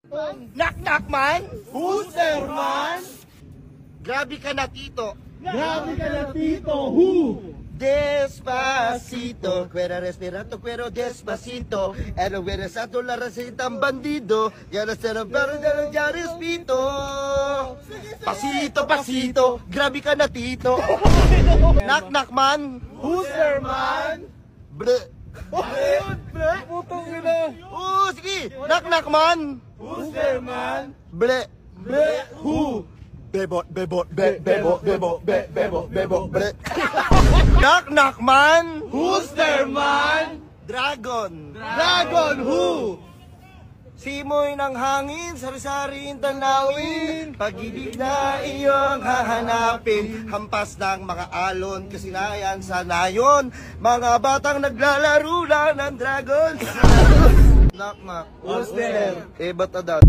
Knock man? Who's there, man? Grabe ka na, Tito. Grabe ka na, Tito. Who? Despacito, cuera respirato, cuero despacito. Ano hubiera sa la receta bandido. Ya no se lo pero ya respito. Pasito, pasito. Grabe ka na, Tito. Knock man? Who's there, man? Bre. Putong ina. Sige. Knock man? Who's there, man? Bre. Who? Bebot, bre. Knock man? Who's there, man? Dragon. Dragon, who? Simoy ng hangin, sari-saring tanawin. Pag-ibig na iyong hahanapin. Hampas ng mga alon, kasinayan sa nayon. Mga batang naglalaro lang ng dragon. Knock. Who's there? Ba't adat?